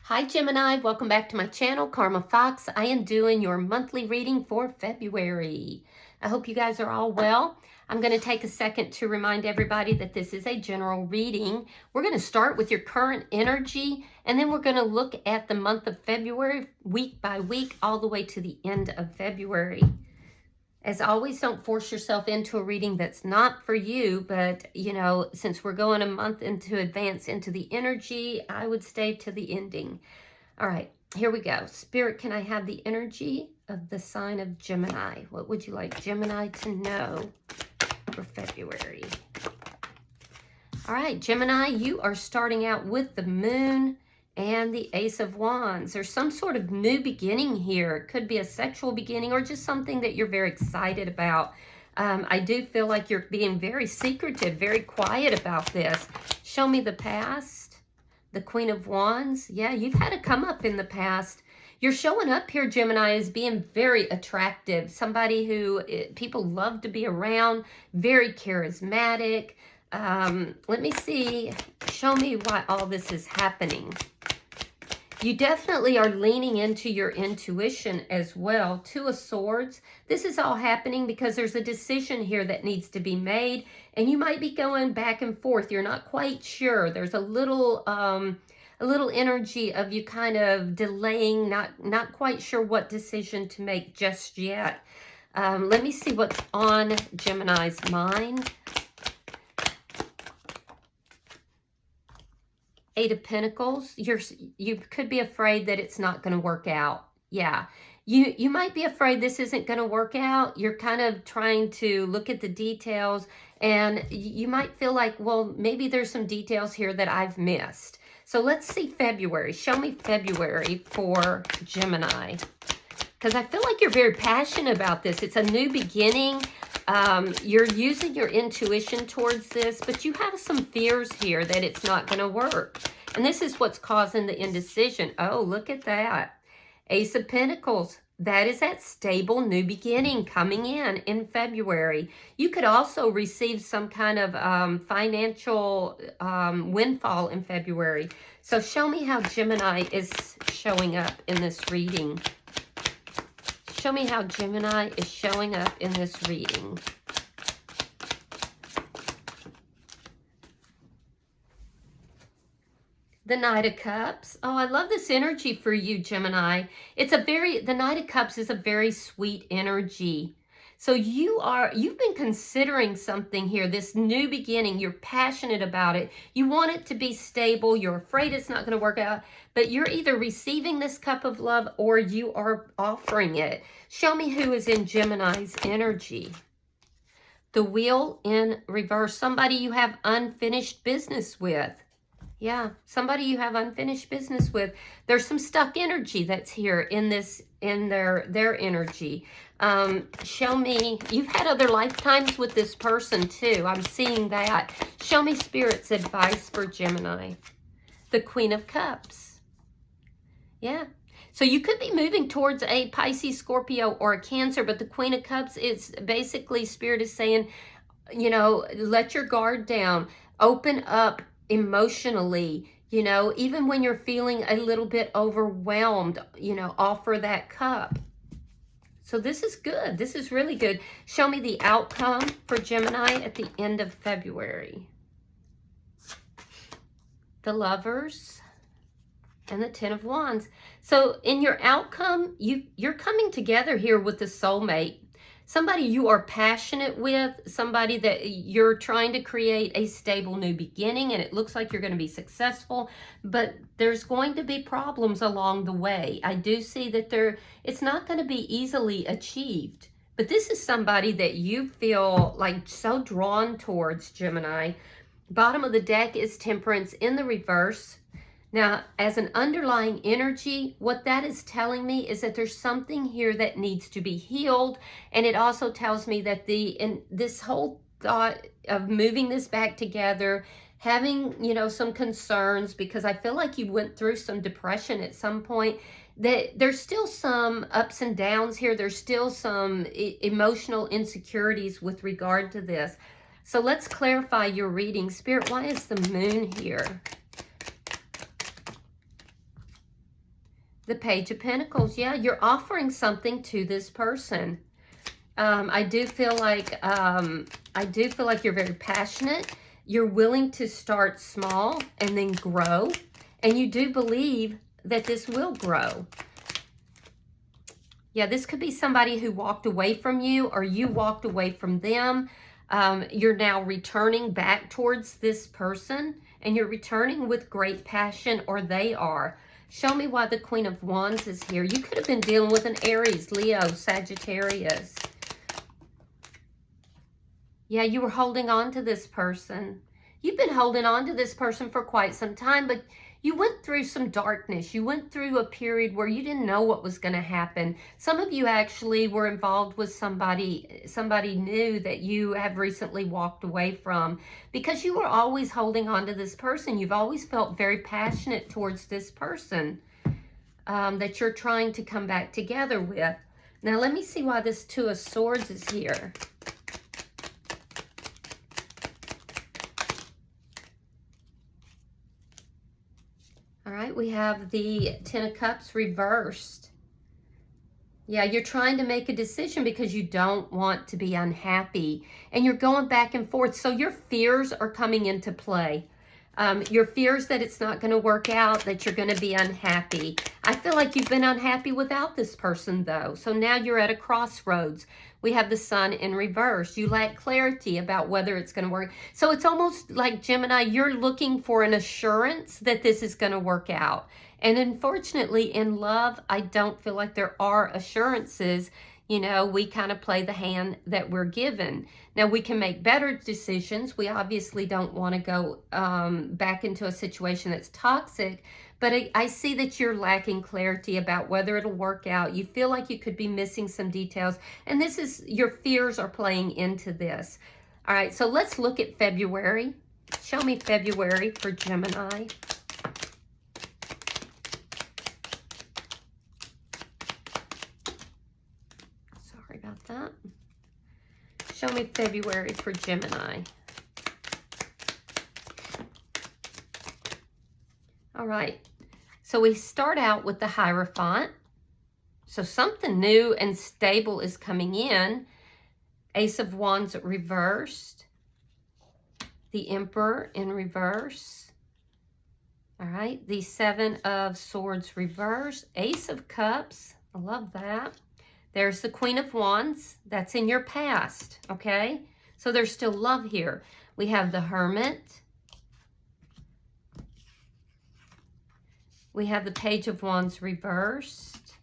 Hi Gemini, welcome back to my channel, Karma Fox. I am doing your monthly reading for February. I hope you guys are all well. I'm going to take a second to remind everybody that this is a general reading. We're going to start with your current energy, and then we're going to look at the month of February, week by week, all the way to the end of February. As always, don't force yourself into a reading that's not for you, but, you know, since we're going a month into advance into the energy, I would stay to the ending. All right, here we go. Spirit, can I have the energy of the sign of Gemini? What would you like Gemini to know for February? All right, Gemini, you are starting out with the moon and the Ace of Wands. There's some sort of new beginning here. It could be a sexual beginning or just something that you're very excited about. I do feel like you're being very secretive, very quiet about this. Show me the past. The Queen of Wands. Yeah, you've had a come up in the past. You're showing up here, Gemini, as being very attractive. Somebody who people love to be around. Very charismatic. Let me see. Show me why all this is happening. You definitely are leaning into your intuition as well. Two of Swords. This is all happening because there's a decision here that needs to be made, and you might be going back and forth. You're not quite sure. There's a little energy of you kind of delaying, not quite sure what decision to make just yet. Let me see what's on Gemini's mind. Eight of Pentacles. You could be afraid that it's not going to work out. Yeah. You might be afraid this isn't going to work out. You're kind of trying to look at the details, and you might feel like, well, maybe there's some details here that I've missed. So let's see February. Show me February for Gemini. Because I feel like you're very passionate about this. It's a new beginning. You're using your intuition towards this, but you have some fears here that it's not going to work. And this is what's causing the indecision. Oh, look at that. Ace of Pentacles. That is that stable new beginning coming in February. You could also receive some kind of financial windfall in February. So show me how Gemini is showing up in this reading. Show me how Gemini is showing up in this reading. The Knight of Cups. Oh, I love this energy for you, Gemini. The Knight of Cups is a very sweet energy. So you've been considering something here, this new beginning. You're passionate about it. You want it to be stable. You're afraid it's not going to work out, but you're either receiving this cup of love or you are offering it. Show me who is in Gemini's energy. The Wheel in reverse. Somebody you have unfinished business with. Yeah, somebody you have unfinished business with. There's some stuck energy that's here in their energy. Show me, you've had other lifetimes with this person too. I'm seeing that. Show me Spirit's advice for Gemini. The Queen of Cups. Yeah. So you could be moving towards a Pisces, Scorpio, or a Cancer, but the Queen of Cups is basically, Spirit is saying, you know, let your guard down. Open up emotionally, you know, even when you're feeling a little bit overwhelmed, you know, offer that cup. So this is good. This is really good. Show me the outcome for Gemini at the end of February. The Lovers and the Ten of Wands. So in your outcome, you're coming together here with the soulmate. Somebody you are passionate with, somebody that you're trying to create a stable new beginning, and it looks like you're going to be successful, but there's going to be problems along the way. I do see that it's not going to be easily achieved, but this is somebody that you feel like so drawn towards, Gemini. Bottom of the deck is Temperance in the reverse. Now, as an underlying energy, what that is telling me is that there's something here that needs to be healed. And it also tells me that this whole thought of moving this back together, having, you know, some concerns, because I feel like you went through some depression at some point, that there's still some ups and downs here. There's still some emotional insecurities with regard to this. So let's clarify your reading. Spirit, why is the Moon here? The Page of Pentacles. Yeah, you're offering something to this person. I do feel like you're very passionate. You're willing to start small and then grow. And you do believe that this will grow. Yeah, this could be somebody who walked away from you, or you walked away from them. You're now returning back towards this person, and you're returning with great passion, or they are. Show me why the Queen of Wands is here. You could have been dealing with an Aries, Leo, Sagittarius. Yeah, you were holding on to this person. You've been holding on to this person for quite some time, but you went through some darkness. You went through a period where you didn't know what was going to happen. Some of you actually were involved with somebody new that you have recently walked away from, because you were always holding on to this person. You've always felt very passionate towards this person that you're trying to come back together with. Now, let me see why this Two of Swords is here. All right, we have the Ten of Cups reversed. Yeah, you're trying to make a decision because you don't want to be unhappy. And you're going back and forth. So your fears are coming into play. Your fears that it's not going to work out, that you're going to be unhappy. I feel like you've been unhappy without this person, though. So now you're at a crossroads. We have the Sun in reverse. You lack clarity about whether it's going to work. So it's almost like, Gemini, you're looking for an assurance that this is going to work out. And unfortunately, in love, I don't feel like there are assurances. You know, we kind of play the hand that we're given. Now, we can make better decisions. We obviously don't want to go back into a situation that's toxic. But I see that you're lacking clarity about whether it'll work out. You feel like you could be missing some details. And this is, your fears are playing into this. All right, so let's look at February. Show me February for Gemini. Sorry about that. Show me February for Gemini. All right. So we start out with the Hierophant. So something new and stable is coming in. Ace of Wands reversed. The Emperor in reverse. All right. The Seven of Swords reversed. Ace of Cups. I love that. There's the Queen of Wands. That's in your past. Okay. So there's still love here. We have the Hermit. We have the Page of Wands reversed.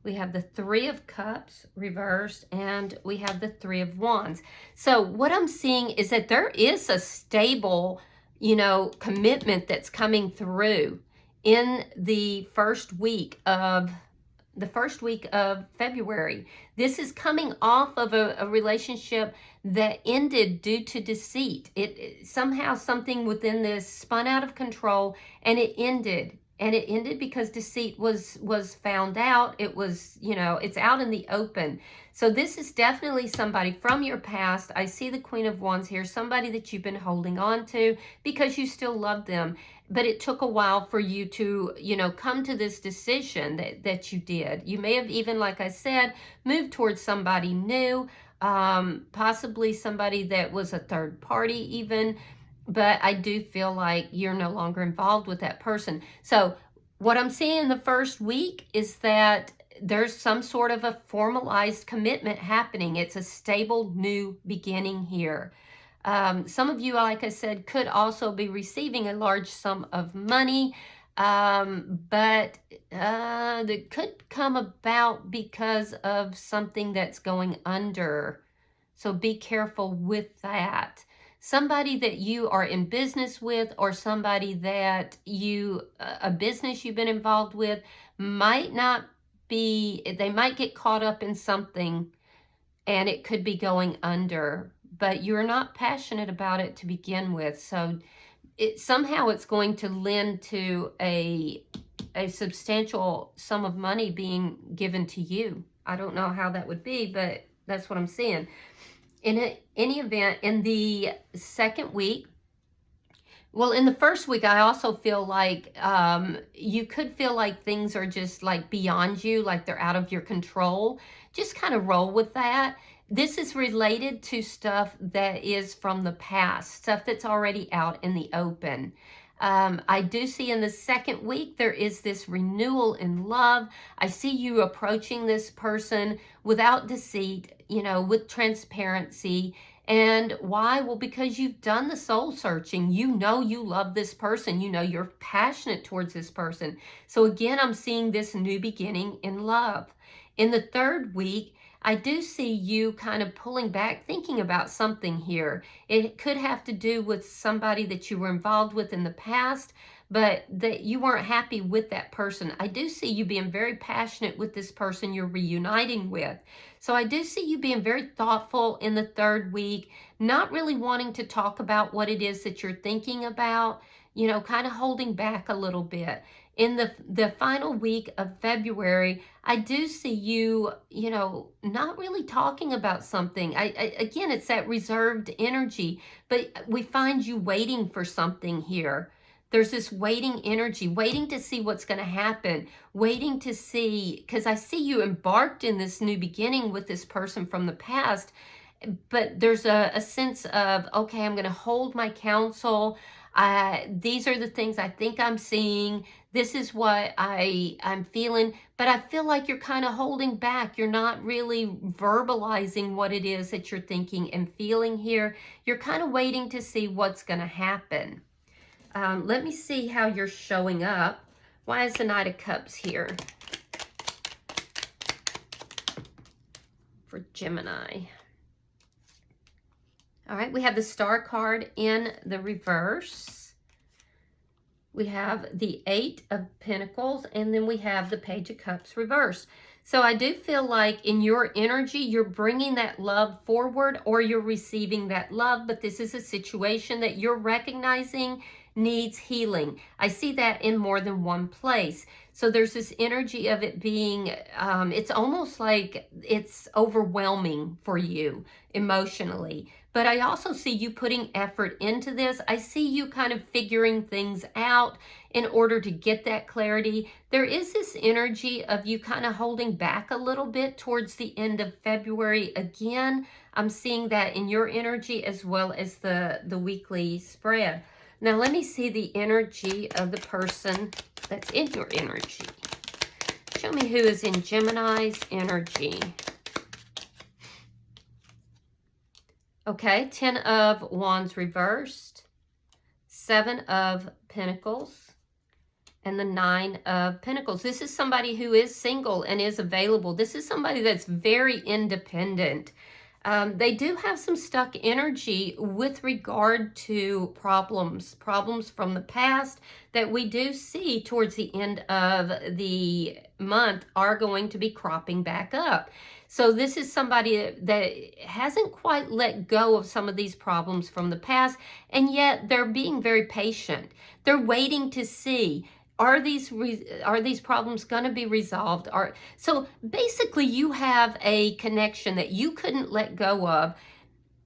We have the Three of Cups reversed. And we have the Three of Wands. So what I'm seeing is that there is a stable, you know, commitment that's coming through in the first week of February. This is coming off of a relationship that ended due to deceit. It somehow, something within this spun out of control, and it ended. And it ended because deceit was found out. It was, you know, it's out in the open. So this is definitely somebody from your past. I see the Queen of Wands here, somebody that you've been holding on to because you still love them. But it took a while for you to, you know, come to this decision that you did. You may have even, like I said, moved towards somebody new, possibly somebody that was a third party even. But I do feel like you're no longer involved with that person. So what I'm seeing in the first week is that there's some sort of a formalized commitment happening. It's a stable new beginning here. Some of you, like I said, could also be receiving a large sum of money, but that could come about because of something that's going under. So be careful with that. Somebody that you are in business with, or somebody that a business you've been involved with, might not be, they might get caught up in something and it could be going under, but you're not passionate about it to begin with. So somehow it's going to lend to a substantial sum of money being given to you. I don't know how that would be, but that's what I'm seeing. In any event, in the second week, Well, in the first week, I also feel like you could feel like things are just like beyond you, like they're out of your control. Just kind of roll with that. This is related to stuff that is from the past, stuff that's already out in the open. I do see in the second week, there is this renewal in love. I see you approaching this person without deceit, you know, with transparency. And why? Well, because you've done the soul searching. You know you love this person. You know you're passionate towards this person. So again, I'm seeing this new beginning in love. In the third week, I do see you kind of pulling back, thinking about something here. It could have to do with somebody that you were involved with in the past, but that you weren't happy with that person. I do see you being very passionate with this person you're reuniting with. So I do see you being very thoughtful in the third week, not really wanting to talk about what it is that you're thinking about, you know, kind of holding back a little bit. In the final week of February, I do see you, you know, not really talking about something. Again, it's that reserved energy, but we find you waiting for something here. There's this waiting energy, waiting to see what's going to happen, waiting to see, because I see you embarked in this new beginning with this person from the past, but there's a sense of, okay, I'm going to hold my counsel. These are the things I think I'm seeing. This is what I'm feeling, but I feel like you're kind of holding back. You're not really verbalizing what it is that you're thinking and feeling here. You're kind of waiting to see what's going to happen. Let me see how you're showing up. Why is the Knight of Cups here for Gemini? All right, we have the Star card in the reverse. We have the Eight of Pentacles, and then we have the Page of Cups reverse. So I do feel like in your energy, you're bringing that love forward or you're receiving that love, but this is a situation that you're recognizing needs healing. I see that in more than one place. So there's this energy of it being, it's almost like it's overwhelming for you emotionally. But I also see you putting effort into this. I see you kind of figuring things out in order to get that clarity. There is this energy of you kind of holding back a little bit towards the end of February. Again, I'm seeing that in your energy as well as the weekly spread. Now, let me see the energy of the person that's in your energy. Show me who is in Gemini's energy. Okay, 10 of Wands reversed, 7 of Pentacles, and the 9 of Pentacles. This is somebody who is single and is available. This is somebody that's very independent. They do have some stuck energy with regard to problems from the past that we do see towards the end of the month are going to be cropping back up. So this is somebody that hasn't quite let go of some of these problems from the past, and yet they're being very patient. They're waiting to see, are these problems going to be resolved? So basically you have a connection that you couldn't let go of.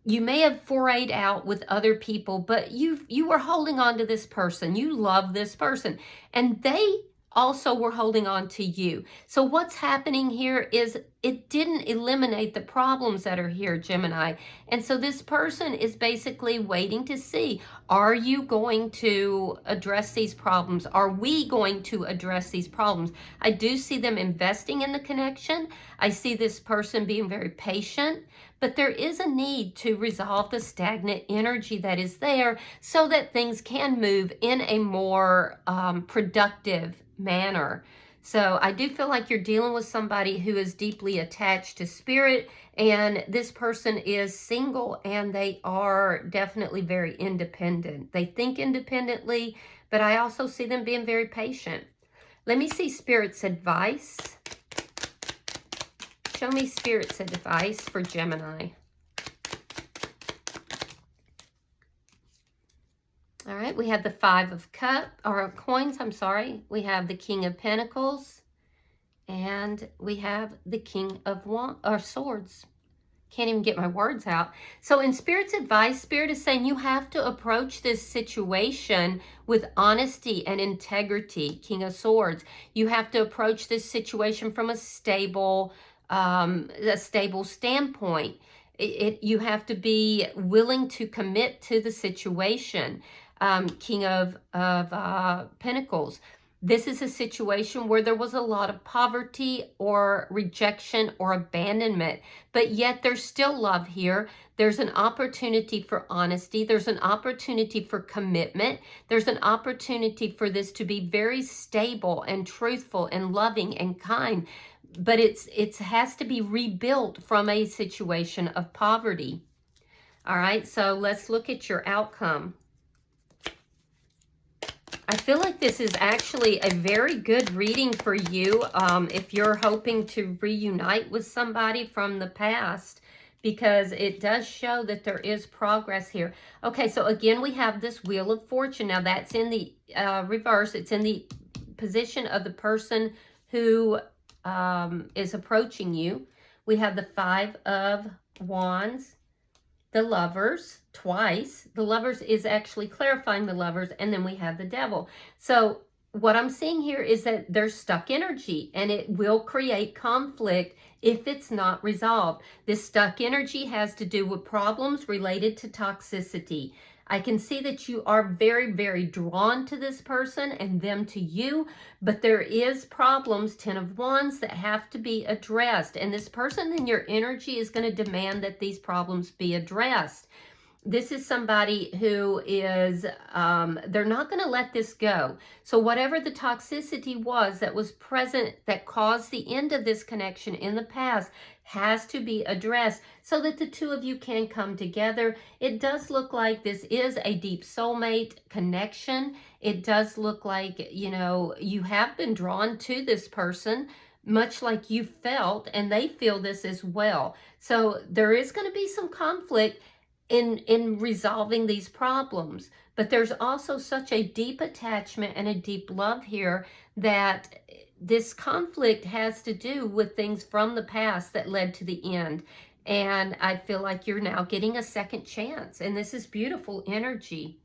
You may have forayed out with other people, but you were holding on to this person. You love this person, and they also were holding on to you. So what's happening here is it didn't eliminate the problems that are here, Gemini. And so this person is basically waiting to see, are you going to address these problems? Are we going to address these problems? I do see them investing in the connection. I see this person being very patient, but there is a need to resolve the stagnant energy that is there so that things can move in a more productive manner. So I do feel like you're dealing with somebody who is deeply attached to spirit, and this person is single, and they are definitely very independent. They think independently, but I also see them being very patient. Let me see Spirit's advice. Show me Spirit's advice for Gemini. All right, we have the Five of Coins, I'm sorry. We have the King of Pentacles, and we have the King of Swords. can't even get my words out. So in Spirit's advice, Spirit is saying you have to approach this situation with honesty and integrity, King of Swords. You have to approach this situation from a stable standpoint. You have to be willing to commit to the situation, King of Pentacles. This is a situation where there was a lot of poverty or rejection or abandonment, but yet there's still love here. There's an opportunity for honesty. There's an opportunity for commitment. There's an opportunity for this to be very stable and truthful and loving and kind, but it has to be rebuilt from a situation of poverty. All right, so let's look at your outcome. I feel like this is actually a very good reading for you if you're hoping to reunite with somebody from the past, because it does show that there is progress here. Okay, so again, we have this Wheel of Fortune. Now, that's in the reverse. It's in the position of the person who is approaching you. We have the Five of Wands, the Lovers twice. The Lovers is actually clarifying the Lovers, and then we have the Devil. So what I'm seeing here is that there's stuck energy, and it will create conflict if it's not resolved. This stuck energy has to do with problems related to toxicity. I can see that you are very, very drawn to this person and them to you, but there is problems, Ten of Wands, that have to be addressed. And this person in your energy is going to demand that these problems be addressed. This is somebody who is, they're not going to let this go. So whatever the toxicity was that was present that caused the end of this connection in the past has to be addressed so that the two of you can come together. It does look like this is a deep soulmate connection. It does look like, you know, you have been drawn to this person, much like you felt, and they feel this as well. So there is going to be some conflict in resolving these problems, but there's also such a deep attachment and a deep love here that this conflict has to do with things from the past that led to the end. And I feel like you're now getting a second chance, and this is beautiful energy.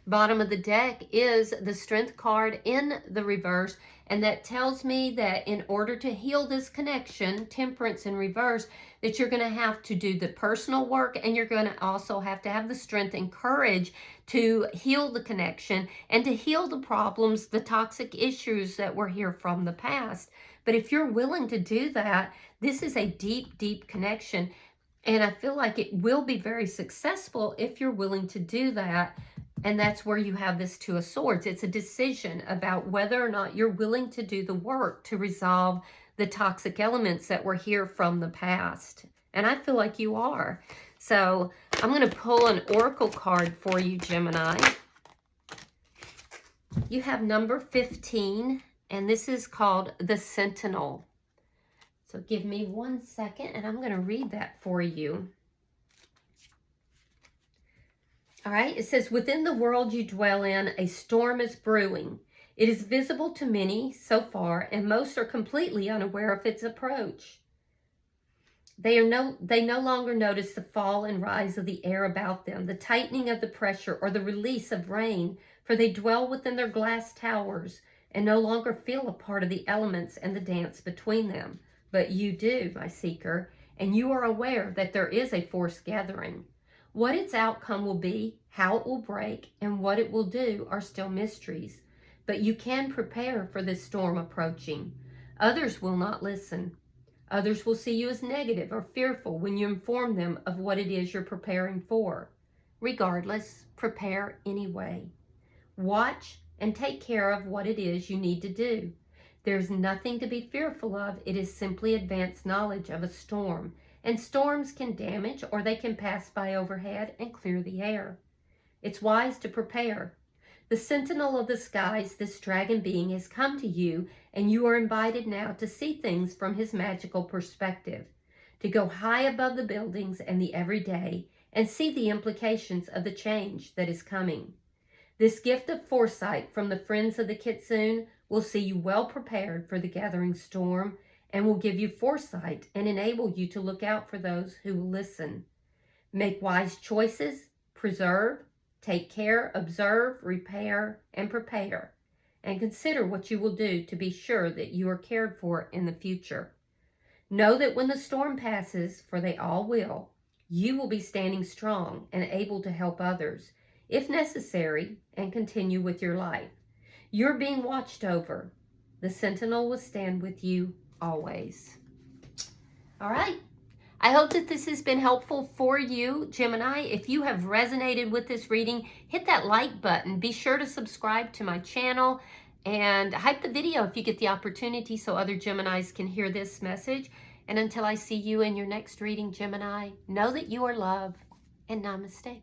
Bottom of the deck is the Strength card in the reverse, and that tells me that in order to heal this connection, Temperance in reverse, that you're going to have to do the personal work, and you're going to also have to have the strength and courage to heal the connection and to heal the problems, the toxic issues that were here from the past. But if you're willing to do that, this is a deep, deep connection, and I feel like it will be very successful if you're willing to do that. And that's where you have this Two of Swords. It's a decision about whether or not you're willing to do the work to resolve the toxic elements that were here from the past. And I feel like you are. So I'm going to pull an oracle card for you, Gemini. You have number 15, and this is called the Sentinel. So give me 1 second, and I'm going to read that for you. All right, it says, within the world you dwell in, a storm is brewing. It is visible to many so far, and most are completely unaware of its approach. They no longer notice the fall and rise of the air about them, the tightening of the pressure, or the release of rain, for they dwell within their glass towers and no longer feel a part of the elements and the dance between them. But you do, my seeker, and you are aware that there is a force gathering. What its outcome will be, how it will break, and what it will do are still mysteries. But you can prepare for this storm approaching. Others will not listen. Others will see you as negative or fearful when you inform them of what it is you're preparing for. Regardless, prepare anyway. Watch and take care of what it is you need to do. There's nothing to be fearful of. It is simply advanced knowledge of a storm. And storms can damage, or they can pass by overhead and clear the air. It's wise to prepare. The sentinel of the skies, this dragon being, has come to you, and you are invited now to see things from his magical perspective, to go high above the buildings and the everyday, and see the implications of the change that is coming. This gift of foresight from the friends of the Kitsune will see you well prepared for the gathering storm, and will give you foresight and enable you to look out for those who listen. Make wise choices, preserve, take care, observe, repair, and prepare, and consider what you will do to be sure that you are cared for in the future. Know that when the storm passes, for they all will, you will be standing strong and able to help others, if necessary, and continue with your life. You're being watched over. The sentinel will stand with you always. All right. I hope that this has been helpful for you, Gemini. If you have resonated with this reading, hit that like button. Be sure to subscribe to my channel and hype the video if you get the opportunity so other Geminis can hear this message. And until I see you in your next reading, Gemini, know that you are loved, and namaste.